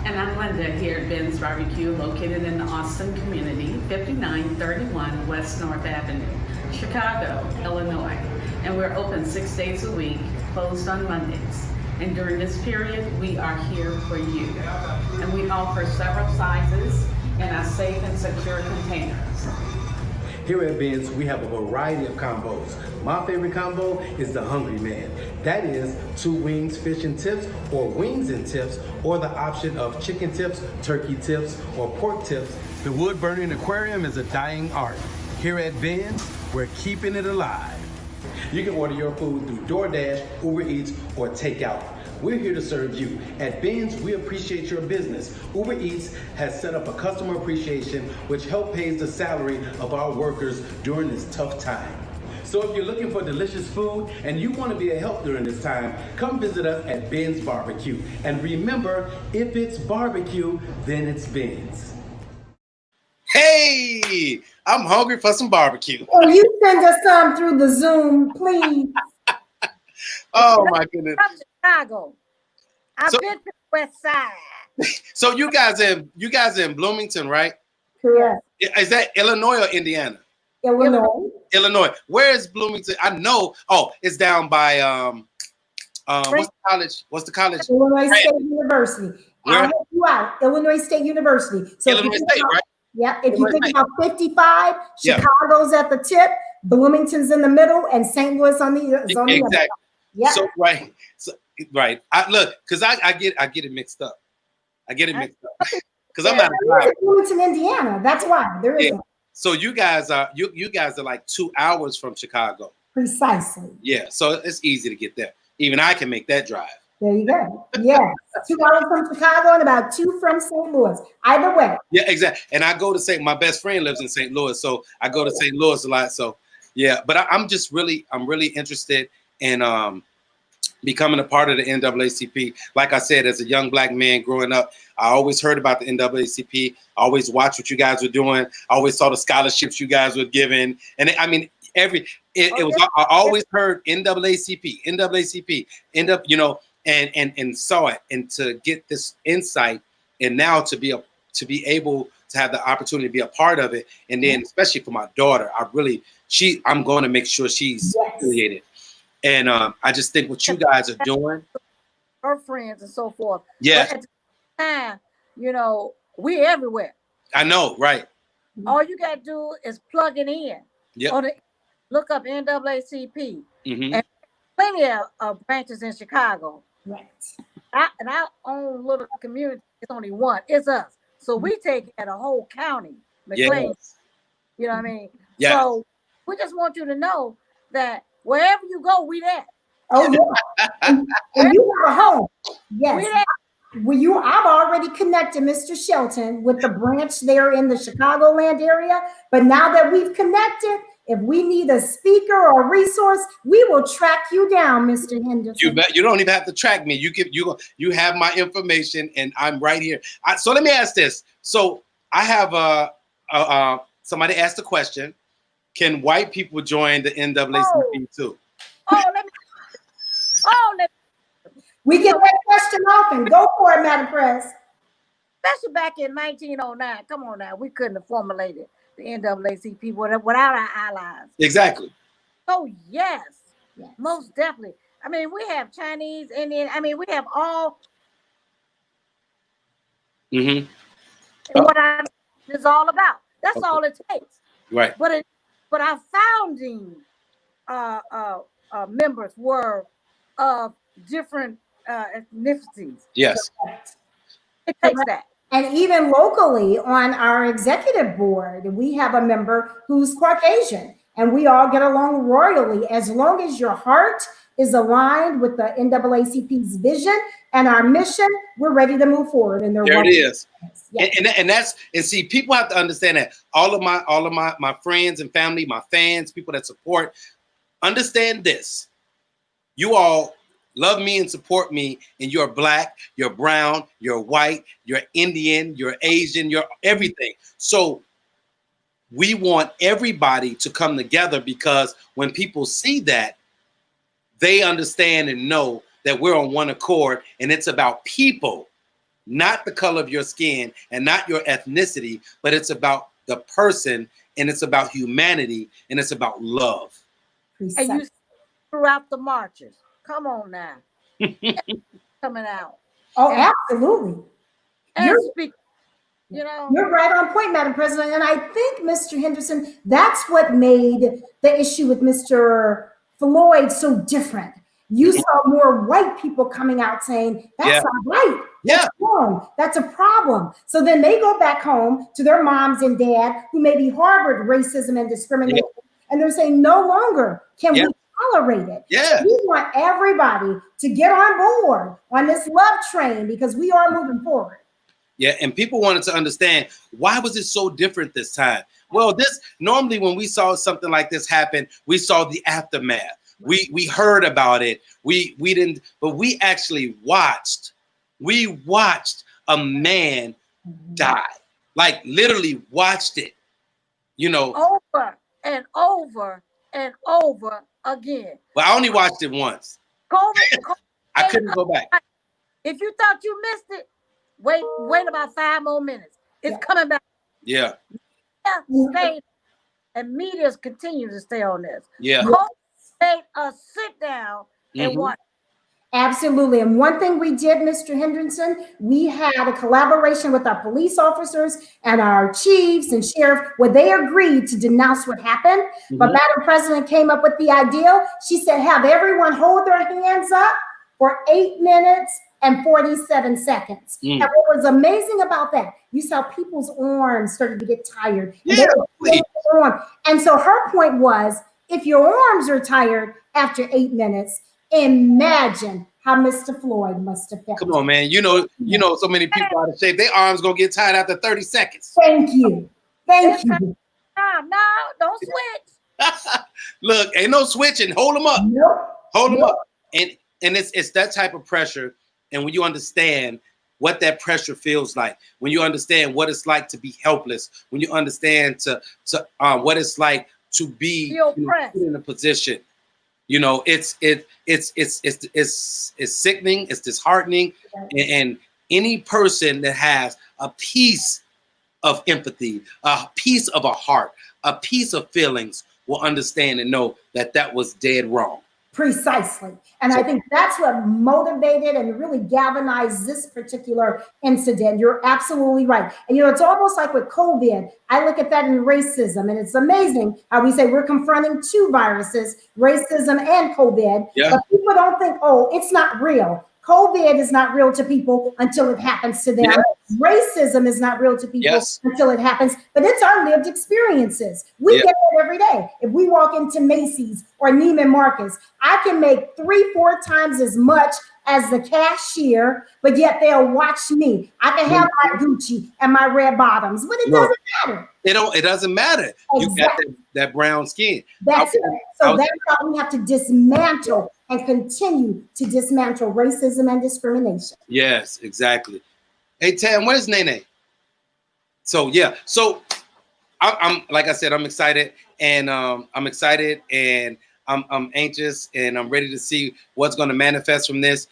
And I'm Linda here at Ben's Barbecue, located in the Austin community, 5931 West North Avenue, Chicago, Illinois. And we're open 6 days a week, closed on Mondays. And during this period, we are here for you. And we offer several sizes in our safe and secure containers. Here at Ben's, we have a variety of combos. My favorite combo is the Hungry Man. That is 2 wings, fish and tips, or wings and tips, or the option of chicken tips, turkey tips, or pork tips. The wood-burning aquarium is a dying art. Here at Ben's, we're keeping it alive. You can order your food through DoorDash, Uber Eats, or takeout. We're here to serve you. At Ben's, we appreciate your business. Uber Eats has set up a customer appreciation, which help pays the salary of our workers during this tough time. So if you're looking for delicious food and you want to be a help during this time, come visit us at Ben's Barbecue. And remember, if it's barbecue, then it's Ben's. Hey, I'm hungry for some barbecue. Will you send us some through the Zoom, please? Oh my goodness. From Chicago. I've So- been to the West Side. So you guys in Bloomington, right? Correct. Is that Illinois or Indiana? Illinois. Illinois. Where is Bloomington? I know. Oh, it's down by what's the college? What's the college? Illinois State University. Where? I'll help you out. Illinois State University. So if you Illinois think State, about- right? Yeah, if you Illinois think State. about 55, Yeah. Chicago's at the tip, Bloomington's in the middle, and St. Louis on the is on the other. Exactly. Yeah. So right. I look, because I get it mixed up. I get it mixed up. Because I'm not a There's driver. Bloomington, Indiana. That's why there is Yeah. So you guys are like 2 hours from Chicago. precisely. Yeah. So it's easy to get there. Even I can make that drive. There you go. Yeah, 2 hours from Chicago and about 2 from St. Louis. Either way. Yeah, exactly. And I go to my best friend lives in St. Louis, so I go to St. Louis a lot. So yeah, but I'm really interested in becoming a part of the NAACP. Like I said, as a young black man growing up, I always heard about the NAACP. I always watched what you guys were doing. I always saw the scholarships you guys were giving. And I mean, I always heard NAACP, and saw it, and to get this insight, and now to be able to have the opportunity to be a part of it, and then especially for my daughter, I'm going to make sure she's affiliated. And I just think what you guys are doing, Her friends and so forth. yeah, But at the time, we're everywhere. I know, right? All you got to do is plug it in. Yep. Look up NAACP. Mm-hmm. And plenty of branches in Chicago. Right. Our own little community is only one. It's us. So we take at a whole county, McLean. Yes. You know what I mean? Yeah. So we just want you to know that wherever you go, we there. Oh, yeah. and you have a home. Yes. We there. Well, I've already connected Mr. Shelton with the branch there in the Chicagoland area. But now that we've connected, if we need a speaker or a resource, we will track you down, Mr. Henderson. You don't even have to track me. You have my information, and I'm right here. So let me ask this. So I have somebody asked a question. Can white people join the NAACP too? Let me. We get that question often. Go for it, Madam Press. Especially back in 1909. Come on now. We couldn't have formulated the NAACP without our allies. Exactly. Oh, yes. Most definitely. I mean, we have Chinese, Indian. I mean, we have all. Mm-hmm. What it's all about. That's all it takes. Right. But our founding members were of different ethnicities. Yes. It takes that. And even locally on our executive board, we have a member who's Caucasian, and we all get along royally as long as your heart is aligned with the NAACP's vision and our mission. We're ready to move forward. And there it is. Yes. And see, people have to understand that all of my friends and family, my fans, people that support, understand this. You all love me and support me, and you're black, you're brown, you're white, you're Indian, you're Asian, you're everything. So we want everybody to come together, because when people see that, they understand and know that we're on one accord, and it's about people, not the color of your skin and not your ethnicity, but it's about the person, and it's about humanity, and it's about love. Precisely. And you throughout the marches. Come on now. Coming out. Oh, absolutely. And speak, You're right on point, Madam President. And I think, Mr. Henderson, that's what made the issue with Mr. Floyd so different. You saw more white people coming out saying, that's not right. That's wrong. That's a problem. So then they go back home to their moms and dad who maybe harbored racism and discrimination. And they're saying, no longer can we tolerate it. Yeah. We want everybody to get on board on this love train, because we are moving forward. Yeah, and people wanted to understand, why was it so different this time? Well, this normally when we saw something like this happen, we saw the aftermath. We heard about it. We didn't, but we actually watched. We watched a man die. Like literally watched it. You know, over and over and over again. but I only watched it once. COVID, I couldn't go back. If you thought you missed it, wait about 5 more minutes. It's coming back. Yeah. Stay, and media's continue to stay on this. Yeah. COVID made us sit down and watch. Absolutely. And one thing we did, Mr. Henderson, we had a collaboration with our police officers and our chiefs and sheriff where they agreed to denounce what happened. But Madam President came up with the idea. She said, have everyone hold their hands up for 8 minutes and 47 seconds. And what was amazing about that, you saw people's arms started to get tired. And so her point was, if your arms are tired after 8 minutes, imagine how Mr. Floyd must have felt. Come on, man. You know, so many people out of shape. Their arms gonna get tired after 30 seconds. Thank you. Thank you. No, don't switch. Look, ain't no switching. Hold them up. Nope. Hold them up. And it's that type of pressure. And when you understand what that pressure feels like, when you understand what it's like to be helpless, when you understand what it's like to be in a position. You know, it's sickening, it's disheartening, and any person that has a piece of empathy, a piece of a heart, a piece of feelings will understand and know that that was dead wrong. Precisely. And I think that's what motivated and really galvanized this particular incident. You're absolutely right. And, it's almost like with COVID, I look at that in racism, and it's amazing how we say we're confronting two viruses, racism and COVID, but people don't think, oh, it's not real. COVID is not real to people until it happens to them. Racism is not real to people until it happens, but it's our lived experiences. We get that every day. If we walk into Macy's or Neiman Marcus, I can make 3-4 times as much as the cashier, but yet they'll watch me. I can have my Gucci and my red bottoms, but it doesn't matter. It doesn't matter. Exactly. You got that brown skin. That's it. So that's how we have to dismantle and continue to dismantle racism and discrimination. Yes, exactly. Hey, Tam, where's Nene? So I'm like I said, I'm excited, and I'm anxious, and I'm ready to see what's going to manifest from this.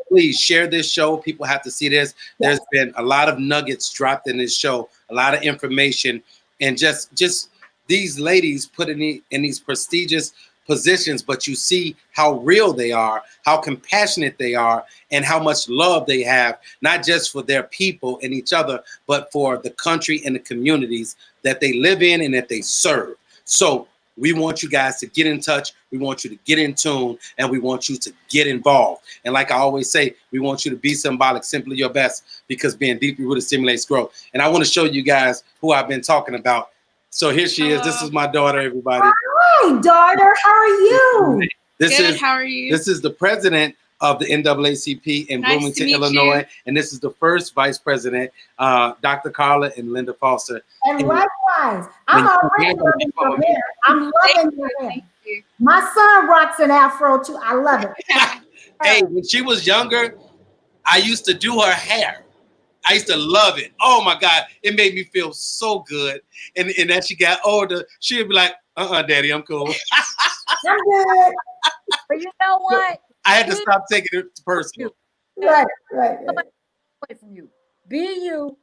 Please share this show. People have to see this. There's been a lot of nuggets dropped in this show, a lot of information, and just these ladies put in these prestigious positions, but you see how real they are, how compassionate they are, and how much love they have, not just for their people and each other, but for the country and the communities that they live in and that they serve. So we want you guys to get in touch. We want you to get in tune, and we want you to get involved. And like I always say, we want you to be symbolic, simply your best, because being deeply rooted stimulates growth. And I want to show you guys who I've been talking about. So here she is. This is my daughter, everybody. Hi, daughter. How are you? How are you? This is the president of the NAACP in Bloomington, Illinois. And this is the first vice president, Dr. Carla and Linda Foster. And likewise, I'm already loving your hair. I'm loving your hair. My son rocks an afro too. I love it. Hey, when she was younger, I used to do her hair. I used to love it. Oh my God, it made me feel so good. And as she got older, she'd be like, Daddy, I'm cool. I'm good. But you know what? I had to stop taking it personal. Right. Away from you. Be you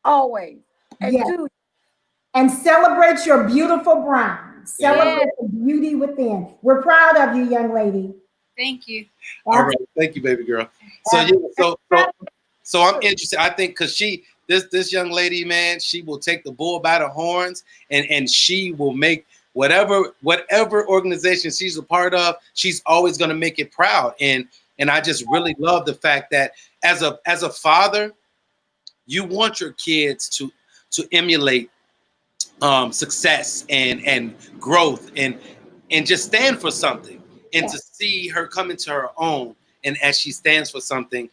always. And do. And celebrate your beautiful brown. Celebrate the beauty within. We're proud of you, young lady. Thank you. All right. Thank you, baby girl. So I'm interested. I think because this young lady, man, she will take the bull by the horns, and she will make whatever organization she's a part of, she's always going to make it proud. And I just really love the fact that as a father, you want your kids to emulate success and growth and just stand for something, and to see her come into her own, and as she stands for something,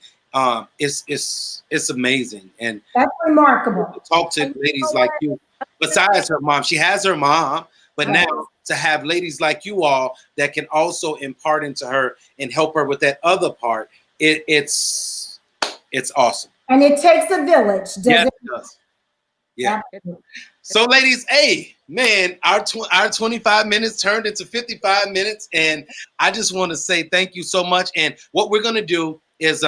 it's amazing. And that's remarkable. talk to ladies like you. Besides her mom, she has her mom, but Right. now to have ladies like you all that can also impart into her and help her with that other part, it's awesome. And it takes a village, does Yeah, it? it does. Yeah. Absolutely. So, ladies, hey, man, our 25 minutes turned into 55 minutes, and I just want to say thank you so much. And what we're gonna do is,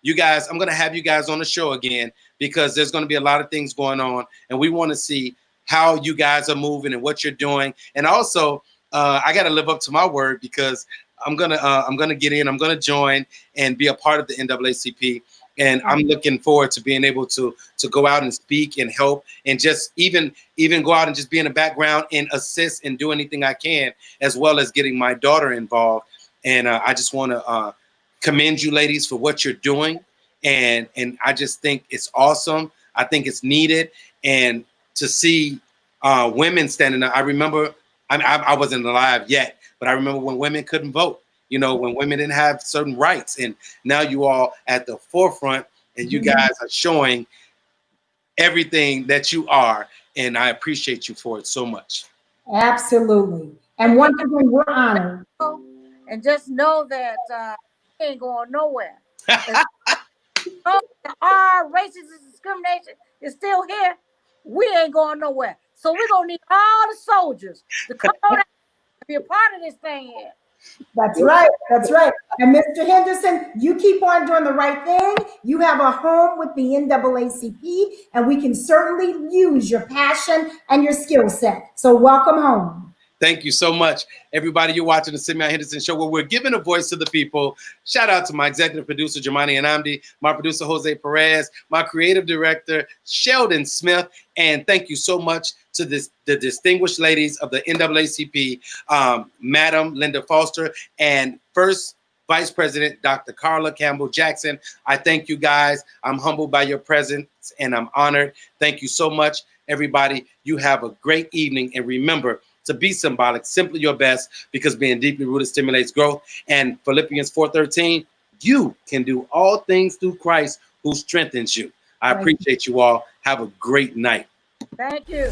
you guys, I'm gonna have you guys on the show again because there's gonna be a lot of things going on, and we want to see how you guys are moving and what you're doing. And also, I got to live up to my word because I'm gonna get in, I'm gonna join and be a part of the NAACP. And I'm looking forward to being able to go out and speak and help and just even go out and just be in the background and assist and do anything I can, as well as getting my daughter involved. And I just want to commend you ladies for what you're doing. And I just think it's awesome. I think it's needed. And to see women standing up, I remember, I wasn't alive yet, but I remember when women couldn't vote. You know, when women didn't have certain rights, and now you all at the forefront, and you guys are showing everything that you are, and I appreciate you for it so much. Absolutely. And once again, we're honored. And just know that we ain't going nowhere. Our racism and discrimination is still here. We ain't going nowhere. So we're gonna need all the soldiers to come out and be a part of this thing here. That's right. That's right. And Mr. Henderson, you keep on doing the right thing. You have a home with the NAACP, and we can certainly use your passion and your skill set. So welcome home. Thank you so much, everybody. You're watching the Simeon Henderson Show, where we're giving a voice to the people. Shout out to my executive producer, Jamani Anamdi, my producer, Jose Perez, my creative director, Sheldon Smith, and thank you so much to the distinguished ladies of the NAACP, Madam Linda Foster, and First Vice President, Dr. Carla Campbell-Jackson. I thank you guys. I'm humbled by your presence, and I'm honored. Thank you so much, everybody. You have a great evening, and remember, to be symbolic, simply your best, because being deeply rooted stimulates growth. And Philippians 4:13, you can do all things through Christ who strengthens you. I appreciate you all. Have a great night. Thank you.